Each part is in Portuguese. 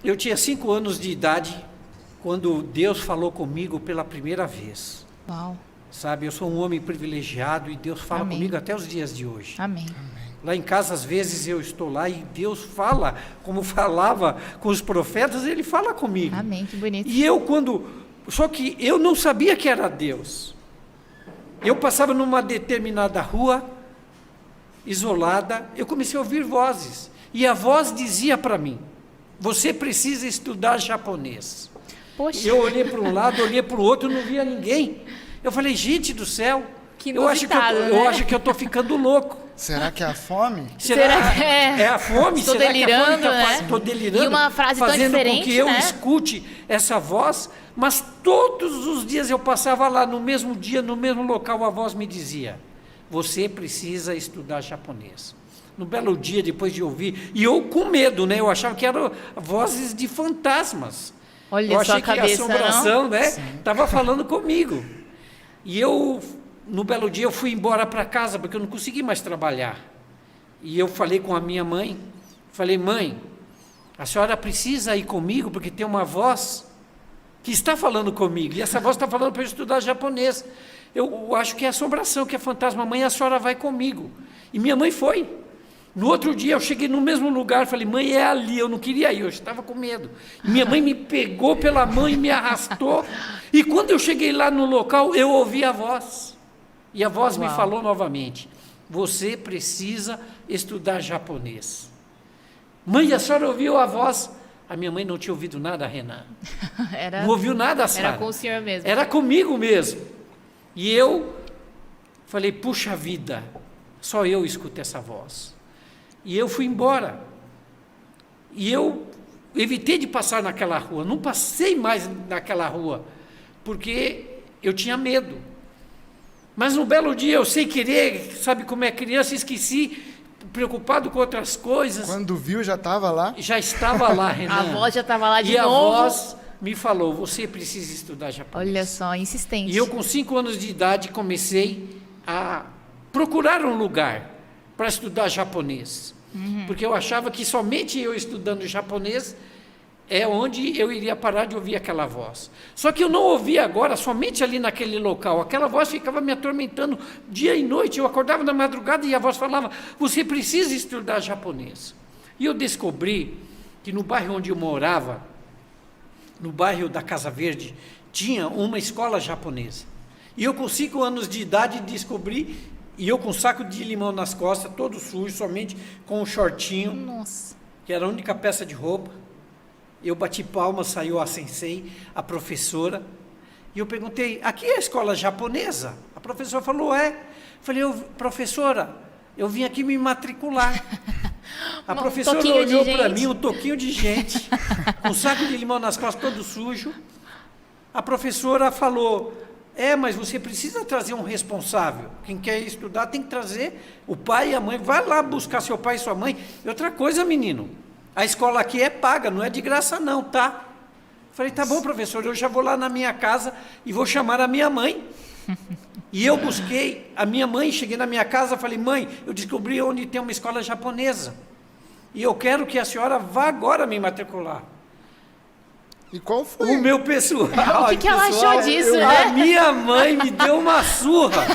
Eu tinha 5 anos de idade quando Deus falou comigo pela primeira vez. Uau. Sabe, eu sou um homem privilegiado e Deus fala Amém. comigo até os dias de hoje. Amém. Lá em casa, às vezes, eu estou lá e Deus fala, como falava com os profetas, Ele fala comigo. Amém, que bonito. E só que eu não sabia que era Deus. Eu passava numa determinada rua, isolada, eu comecei a ouvir vozes. E a voz dizia para mim, você precisa estudar japonês. Poxa. Eu olhei para um lado, olhei para o outro, não via ninguém. Eu falei, gente do céu, Que eu acho que eu estou ficando louco. Será que é a fome? Será que é a fome? Estou Será delirando, que a fome né? Estou delirando, E uma frase tão fazendo diferente, com que eu né? escute essa voz, mas todos os dias eu passava lá, no mesmo dia, no mesmo local, a voz me dizia, você precisa estudar japonês. No belo dia, depois de ouvir, e eu com medo, né? Eu achava que eram vozes de fantasmas. Olha Eu só achei a cabeça, que a assombração, não? né? Estava falando comigo. E eu, no belo dia, eu fui embora para casa, porque eu não consegui mais trabalhar. E eu falei com a minha mãe, falei, mãe, a senhora precisa ir comigo, porque tem uma voz que está falando comigo, e essa voz está falando para eu estudar japonês. Eu acho que é assombração, que é fantasma. Mãe, a senhora vai comigo. E minha mãe foi. No outro dia eu cheguei no mesmo lugar, falei, mãe, é ali, eu não queria ir, eu estava com medo. E minha mãe me pegou pela mão e me arrastou, e quando eu cheguei lá no local, eu ouvi a voz, e a voz me falou novamente, você precisa estudar japonês. Mãe, a senhora ouviu a voz? A minha mãe não tinha ouvido nada, Renan. Não ouviu nada, Sara. Era com o senhor mesmo. Era comigo mesmo. E eu falei, puxa vida, só eu escuto essa voz. E eu fui embora. E eu evitei de passar naquela rua, não passei mais naquela rua, porque eu tinha medo. Mas um belo dia eu sem querer, sabe como é criança, esqueci, preocupado com outras coisas. Quando viu, já estava lá? Já estava lá, Renan. A voz já estava lá de e novo. E a voz me falou, você precisa estudar japonês. Olha só, insistente. E eu com 5 anos de idade comecei a procurar um lugar para estudar japonês. Porque eu achava que somente eu estudando japonês é onde eu iria parar de ouvir aquela voz. Só que eu não ouvia agora somente ali naquele local. Aquela voz ficava me atormentando dia e noite. Eu acordava na madrugada e a voz falava, você precisa estudar japonês. E eu descobri que no bairro onde eu morava, no bairro da Casa Verde, tinha uma escola japonesa. E eu com 5 anos de idade descobri, e eu com um saco de limão nas costas, todo sujo, somente com um shortinho, Nossa. que era a única peça de roupa. Eu bati palmas, saiu a sensei, a professora, e eu perguntei, aqui é a escola japonesa? A professora falou, é. Falei, professora, eu vim aqui me matricular. A professora olhou para mim, um toquinho de gente, com um saco de limão nas costas, todo sujo. A professora falou, mas você precisa trazer um responsável. Quem quer estudar tem que trazer o pai e a mãe. Vai lá buscar seu pai e sua mãe. E outra coisa, menino, a escola aqui é paga, não é de graça não, tá? Falei, tá bom, professor, eu já vou lá na minha casa e vou chamar a minha mãe. E eu busquei a minha mãe, cheguei na minha casa, falei, mãe, eu descobri onde tem uma escola japonesa. E eu quero que a senhora vá agora me matricular. E qual foi? O meu pessoal. O que ela achou disso, né? A minha mãe me deu uma surra,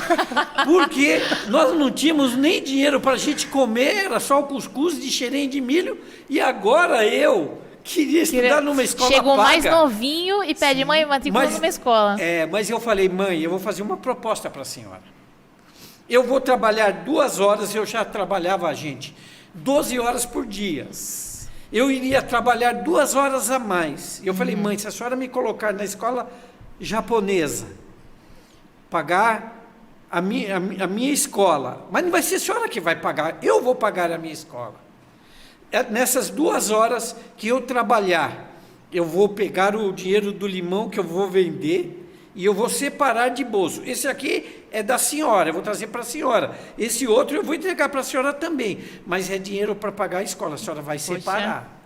porque nós não tínhamos nem dinheiro para a gente comer, era só o cuscuz de xerém de milho, e agora eu queria estudar numa escola Chegou paga. mais novinho e pede, mãe, matricula numa escola. Mas eu falei, mãe, eu vou fazer uma proposta para a senhora. Eu vou trabalhar 2 horas, eu já trabalhava, gente, 12 horas por dia. Eu iria trabalhar 2 horas a mais. Eu falei, mãe, se a senhora me colocar na escola japonesa, pagar a minha escola, mas não vai ser a senhora que vai pagar, eu vou pagar a minha escola. Nessas 2 horas que eu trabalhar, eu vou pegar o dinheiro do limão que eu vou vender e eu vou separar de bolso. Esse aqui é da senhora, eu vou trazer para a senhora. Esse outro eu vou entregar para a senhora também, mas é dinheiro para pagar a escola, a senhora vai separar.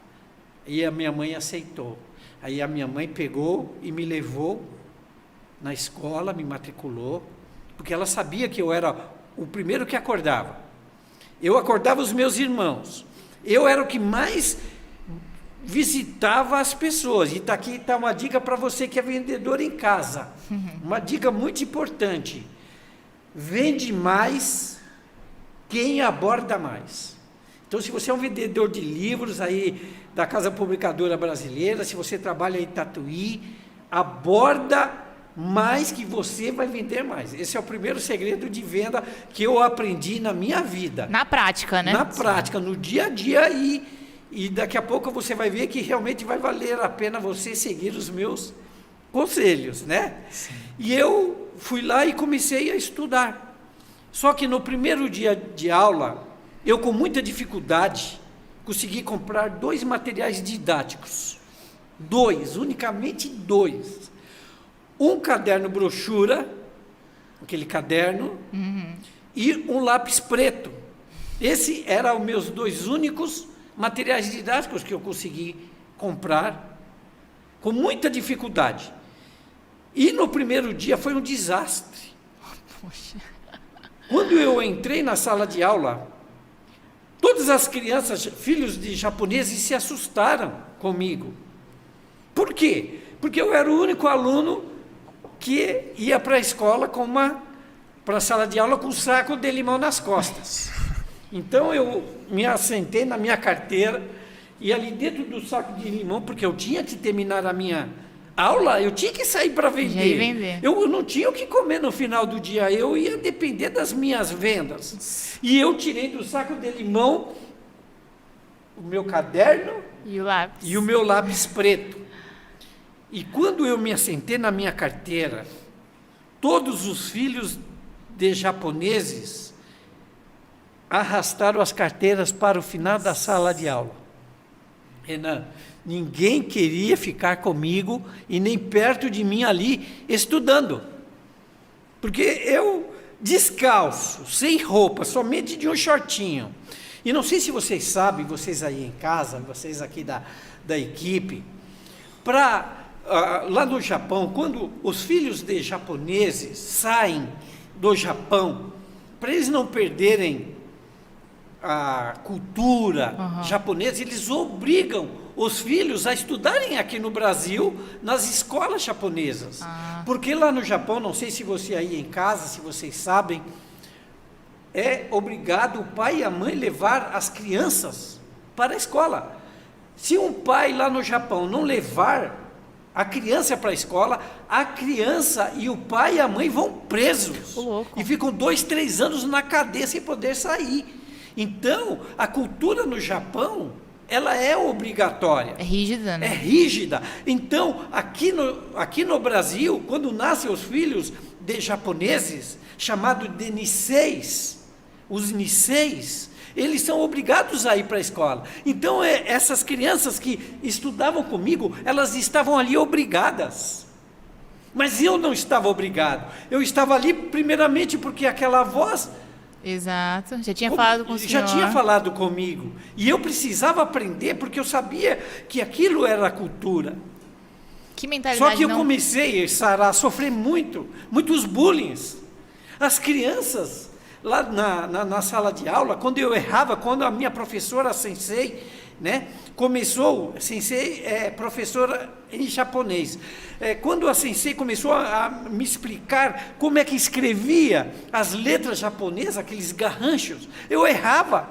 E a minha mãe aceitou. Aí a minha mãe pegou e me levou na escola, me matriculou, porque ela sabia que eu era o primeiro que acordava. Eu acordava os meus irmãos. Eu era o que mais visitava as pessoas. E aqui está uma dica para você que é vendedor em casa. Uma dica muito importante. Vende mais quem aborda mais. Então, se você é um vendedor de livros aí da Casa Publicadora Brasileira, se você trabalha em Tatuí, aborda mais que você vai vender mais. Esse é o primeiro segredo de venda que eu aprendi na minha vida. Na prática, né? Na prática, no dia a dia, e daqui a pouco você vai ver que realmente vai valer a pena você seguir os meus conselhos, né? Sim. E eu fui lá e comecei a estudar. Só que no primeiro dia de aula, eu com muita dificuldade, consegui comprar 2 materiais didáticos. 2, unicamente 2. Um caderno brochura, aquele caderno, e um lápis preto. Esse eram os meus 2 únicos materiais didáticos que eu consegui comprar com muita dificuldade. E no primeiro dia foi um desastre. Poxa. Quando eu entrei na sala de aula, todas as crianças, filhos de japoneses, se assustaram comigo. Por quê? Porque eu era o único aluno que ia para a escola para a sala de aula com um saco de limão nas costas. Então eu me assentei na minha carteira e ali dentro do saco de limão, porque eu tinha que terminar a minha aula, eu tinha que sair para vender. Eu não tinha o que comer no final do dia, eu ia depender das minhas vendas. E eu tirei do saco de limão o meu caderno e o meu lápis preto. E quando eu me assentei na minha carteira, todos os filhos de japoneses arrastaram as carteiras para o final da sala de aula. Renan, ninguém queria ficar comigo e nem perto de mim ali estudando. Porque eu, descalço, sem roupa, somente de um shortinho. E não sei se vocês sabem, vocês aí em casa, vocês aqui da equipe, lá no Japão, quando os filhos de japoneses saem do Japão, para eles não perderem a cultura japonesa, eles obrigam os filhos a estudarem aqui no Brasil, nas escolas japonesas. Porque lá no Japão, não sei se você aí em casa, se vocês sabem, é obrigado o pai e a mãe levar as crianças para a escola. Se um pai lá no Japão não levar a criança para a escola, a criança e o pai e a mãe vão presos. E ficam 2, 3 anos na cadeia sem poder sair. Então, a cultura no Japão, ela é obrigatória. É rígida, né? É rígida. Então, aqui no Brasil, quando nascem os filhos de japoneses, chamados de niseis, os niseis, eles são obrigados a ir para a escola. Então, essas crianças que estudavam comigo, elas estavam ali obrigadas. Mas eu não estava obrigado. Eu estava ali primeiramente porque aquela voz... Exato, já tinha falado com o senhor. Já tinha falado comigo. E eu precisava aprender porque eu sabia que aquilo era a cultura. Que mentalidade. Só que eu comecei, Sara, a sofrer muitos bullying. As crianças... Lá na sala de aula, quando eu errava, quando a minha professora sensei, né, começou, sensei é professora em japonês, quando a sensei começou a me explicar como é que escrevia as letras japonesas, aqueles garranchos, eu errava.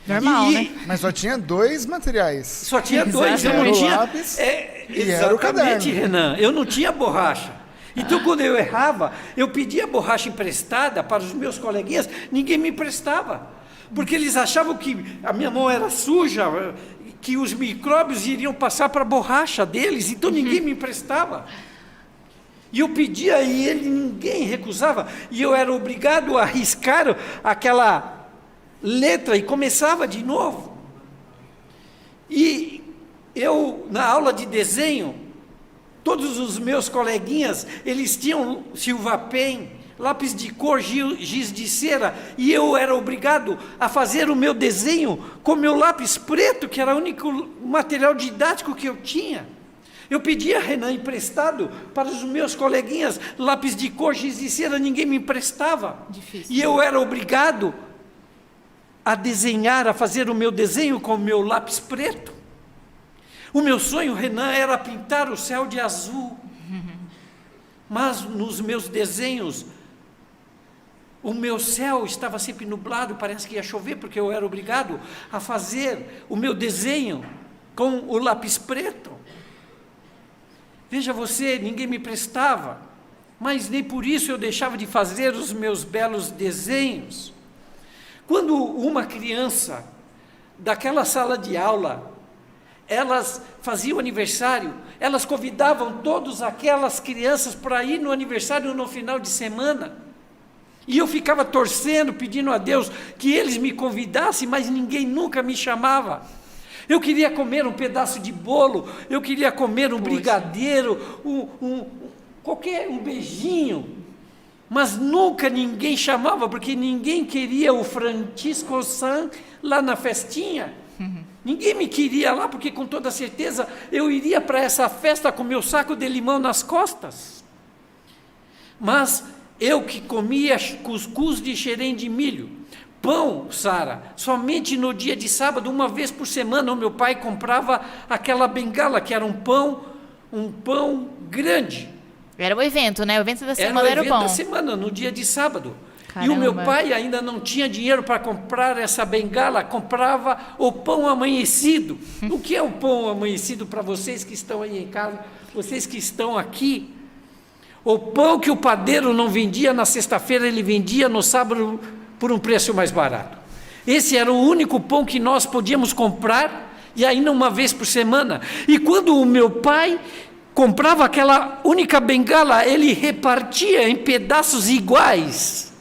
Normal, né? Mas só tinha 2 materiais. Só tinha 2, eu não tinha... Lápis, exatamente, era o caderno. Renan, eu não tinha borracha. Então, quando eu errava, eu pedia borracha emprestada para os meus coleguinhas, ninguém me emprestava. Porque eles achavam que a minha mão era suja, que os micróbios iriam passar para a borracha deles, então ninguém me emprestava. E eu pedia e ninguém recusava. E eu era obrigado a riscar aquela letra e começava de novo. E eu, na aula de desenho, todos os meus coleguinhas, eles tinham Silva Pen, lápis de cor, giz de cera, e eu era obrigado a fazer o meu desenho com meu lápis preto, que era o único material didático que eu tinha. Eu pedia, Renan, emprestado para os meus coleguinhas, lápis de cor, giz de cera, ninguém me emprestava. Difícil. E eu era obrigado a desenhar, a fazer o meu desenho com o meu lápis preto. O meu sonho, Renan, era pintar o céu de azul. Mas nos meus desenhos, o meu céu estava sempre nublado, parece que ia chover, porque eu era obrigado a fazer o meu desenho com o lápis preto. Veja você, ninguém me prestava, mas nem por isso eu deixava de fazer os meus belos desenhos. Quando uma criança daquela sala de aula, elas faziam aniversário, elas convidavam todas aquelas crianças para ir no aniversário no final de semana, e eu ficava torcendo, pedindo a Deus que eles me convidassem, mas ninguém nunca me chamava. Eu queria comer um pedaço de bolo, eu queria comer um brigadeiro, um beijinho, mas nunca ninguém chamava, porque ninguém queria o Francisco San lá na festinha. Ninguém me queria lá, porque com toda certeza eu iria para essa festa com meu saco de limão nas costas. Mas eu que comia cuscuz de xerém de milho, pão, Sara, somente no dia de sábado, uma vez por semana, o meu pai comprava aquela bengala, que era um pão grande. Era o evento, né? O evento da semana era o pão. Era o evento da semana, no dia de sábado. Caramba. E o meu pai ainda não tinha dinheiro para comprar essa bengala, comprava o pão amanhecido. O que é o pão amanhecido para vocês que estão aí em casa, vocês que estão aqui? O pão que o padeiro não vendia na sexta-feira, ele vendia no sábado por um preço mais barato. Esse era o único pão que nós podíamos comprar, e ainda uma vez por semana. E quando o meu pai comprava aquela única bengala, ele repartia em pedaços iguais.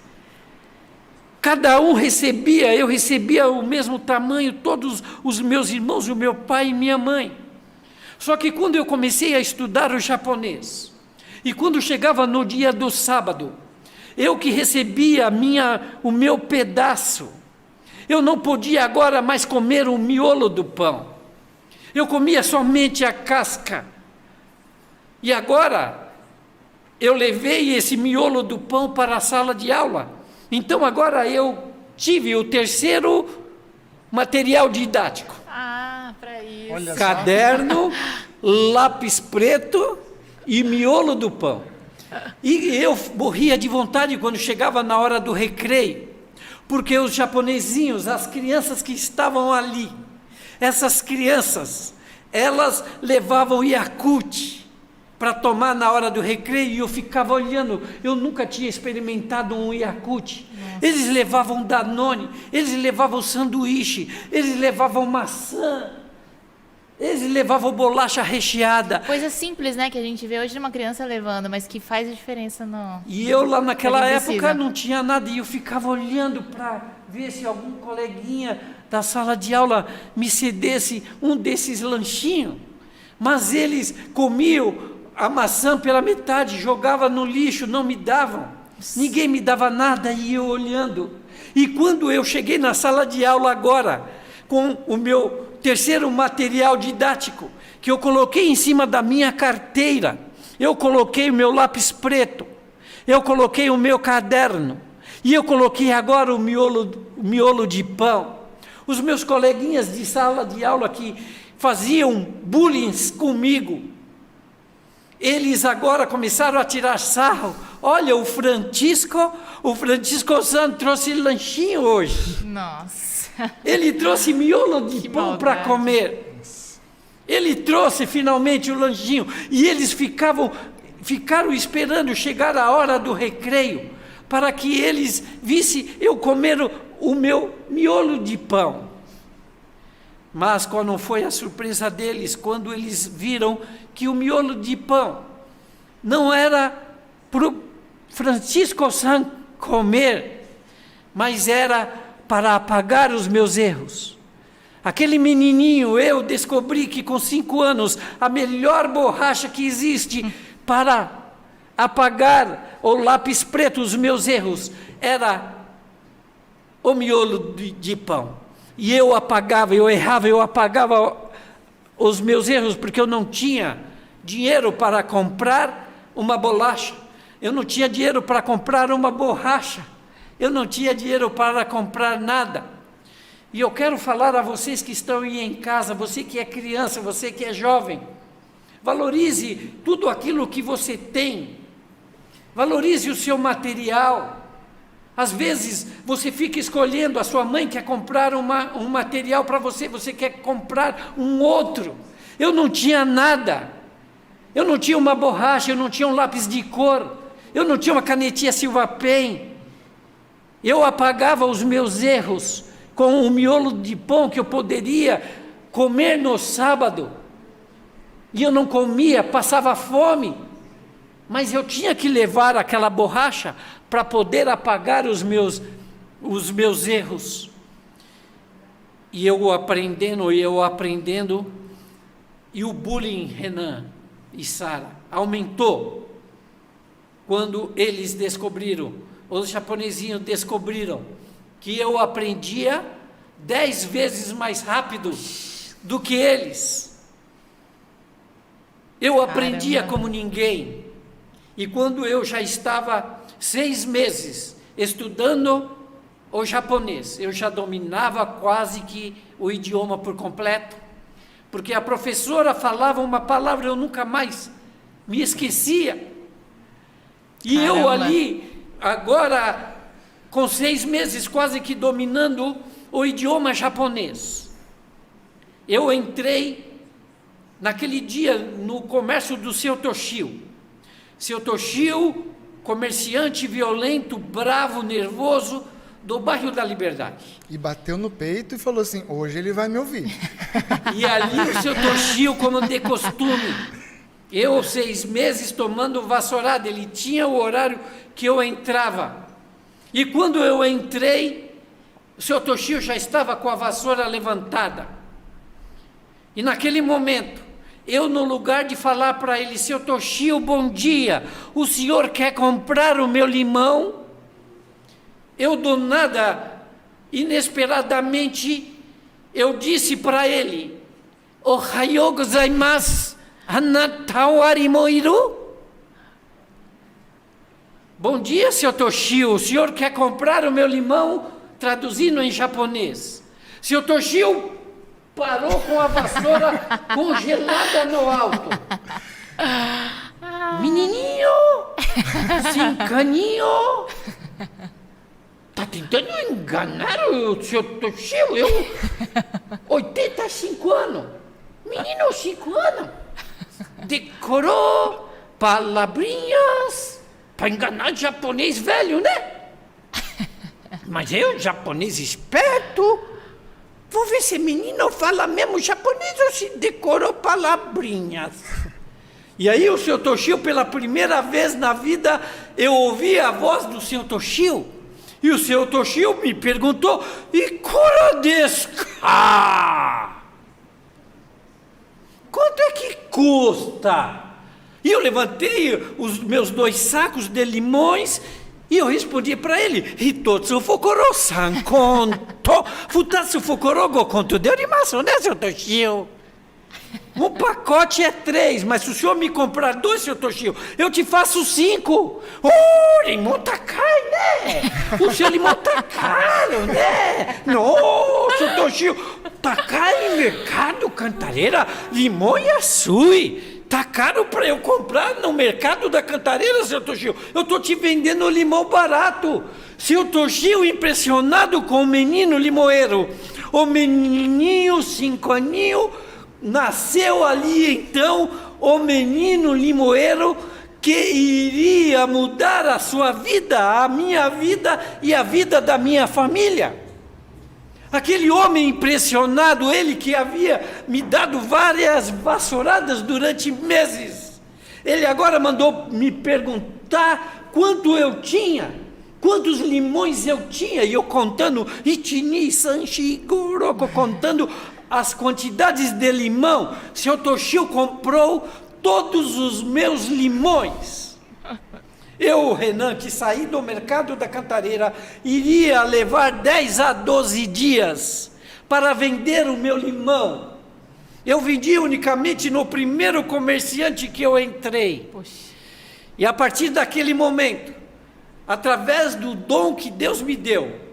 Cada um recebia, eu recebia o mesmo tamanho, todos os meus irmãos, o meu pai e minha mãe. Só que quando eu comecei a estudar o japonês, e quando chegava no dia do sábado, eu que recebia o meu pedaço, eu não podia agora mais comer o miolo do pão. Eu comia somente a casca. E agora, eu levei esse miolo do pão para a sala de aula. Então agora eu tive o terceiro material didático. Ah, para isso. Olha só. Caderno, lápis preto e miolo do pão. E eu morria de vontade quando chegava na hora do recreio, porque os japonesinhos, as crianças que estavam ali, essas crianças, elas levavam Yakult para tomar na hora do recreio, e eu ficava olhando, eu nunca tinha experimentado um Yakult. Eles levavam Danone, eles levavam sanduíche, eles levavam maçã, eles levavam bolacha recheada. Coisa simples, né, que a gente vê hoje de uma criança levando, mas que faz a diferença no... E eu lá naquela Ele época precisa. não tinha nada, e eu ficava olhando para ver se algum coleguinha da sala de aula me cedesse um desses lanchinhos. Mas eles comiam a maçã pela metade, jogava no lixo, não me davam. Ninguém me dava nada, e eu olhando. E quando eu cheguei na sala de aula agora, com o meu terceiro material didático, que eu coloquei em cima da minha carteira, eu coloquei o meu lápis preto, eu coloquei o meu caderno, e eu coloquei agora o miolo de pão. Os meus coleguinhas de sala de aula que faziam bullying comigo, eles agora começaram a tirar sarro. Olha, o Francisco San trouxe lanchinho hoje. Nossa. Ele trouxe miolo de Que pão para maldade. comer. Ele trouxe finalmente o lanchinho. E eles ficaram esperando chegar a hora do recreio, para que eles vissem eu comer o meu miolo de pão. Mas qual não foi a surpresa deles quando eles viram que o miolo de pão não era para o Francisco San comer, mas era para apagar os meus erros. Aquele menininho, eu descobri que com 5 anos, a melhor borracha que existe para apagar o lápis preto, os meus erros, era o miolo de pão. E eu apagava, eu errava, eu apagava os meus erros, porque eu não tinha dinheiro para comprar uma bolacha, eu não tinha dinheiro para comprar uma borracha, eu não tinha dinheiro para comprar nada. E eu quero falar a vocês que estão aí em casa, você que é criança, você que é jovem, valorize tudo aquilo que você tem, valorize o seu material. Às vezes você fica escolhendo, a sua mãe quer comprar um material para você, você quer comprar um outro. Eu não tinha nada, eu não tinha uma borracha, eu não tinha um lápis de cor, eu não tinha uma canetinha Silva Pen. Eu apagava os meus erros com um miolo de pão que eu poderia comer no sábado, e eu não comia, passava fome, mas eu tinha que levar aquela borracha para poder apagar os meus erros. E eu aprendendo, e o bullying, Renan e Sara, aumentou quando eles descobriram, os japonesinhos descobriram que eu aprendia 10 vezes mais rápido do que eles. Eu aprendia como ninguém. E quando eu já estava 6 meses estudando o japonês, eu já dominava quase que o idioma por completo, porque a professora falava uma palavra, eu nunca mais me esquecia. E eu ali, agora, com 6 meses, quase que dominando o idioma japonês. Eu entrei naquele dia no comércio do seu Toshio. Seu Toshio, comerciante violento, bravo, nervoso, do bairro da Liberdade. E bateu no peito e falou assim, hoje ele vai me ouvir. E ali o seu Toshio, como de costume, eu 6 meses tomando vassourada, ele tinha o horário que eu entrava. E quando eu entrei, o seu Toshio já estava com a vassoura levantada. E naquele momento, eu no lugar de falar para ele, seu Toshio, bom dia, o senhor quer comprar o meu limão? Eu do nada, inesperadamente, eu disse para ele, Ohayou gozaimasu, anata wa arimo iru? Bom dia, seu Toshio, o senhor quer comprar o meu limão? Traduzindo em japonês. Seu Toshio parou com a vassoura congelada no alto. Menininho, 5 aninho, tá tentando enganar o seu Toshio? Eu, 85 anos. Menino, 5 anos. Decorou palavrinhas para enganar japonês velho, né? Mas eu, japonês esperto, vou ver se menino fala mesmo japonês ou se decorou palavrinhas. E aí o seu Toshio, pela primeira vez na vida, eu ouvi a voz do seu Toshio. E o seu Toshio me perguntou, Ikura desu ka? Quanto é que custa? E eu levantei os meus 2 sacos de limões e eu respondi para ele, Hitotsu fukuro 3 konto, futatsu fukuro 5 konto deurimasu, né, seu Toshio? Um pacote é 3, mas se o senhor me comprar 2, seu Toshio, eu te faço 5. Limão tá caro, né? O seu limão tá caro, né? Nossa, Toshio, tá caro em mercado, Cantareira, limão e açúi. Tá caro para eu comprar no mercado da Cantareira, seu Toshio. Eu tô te vendendo limão barato. Seu Toshio, impressionado com o menino limoeiro. O menininho, 5 aninhos, nasceu ali então o menino limoeiro que iria mudar a sua vida, a minha vida e a vida da minha família. Aquele homem impressionado, ele que havia me dado várias vassouradas durante meses, ele agora mandou me perguntar quanto eu tinha, quantos limões eu tinha, e eu contando, Ichini, Sanchi, Goroko, contando as quantidades de limão. Seu Toshio comprou todos os meus limões. Eu, Renan, que saí do mercado da Cantareira, iria levar 10 a 12 dias para vender o meu limão. Eu vendi unicamente no primeiro comerciante que eu entrei. Poxa. E a partir daquele momento, através do dom que Deus me deu,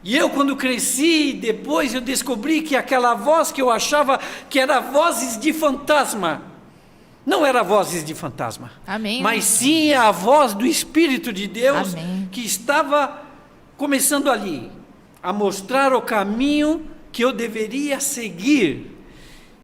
E eu, quando cresci, depois eu descobri que aquela voz que eu achava que era vozes de fantasma, não era vozes de fantasma. Amém. Mas sim a voz do Espírito de Deus, Amém. que estava começando ali, a mostrar o caminho que eu deveria seguir.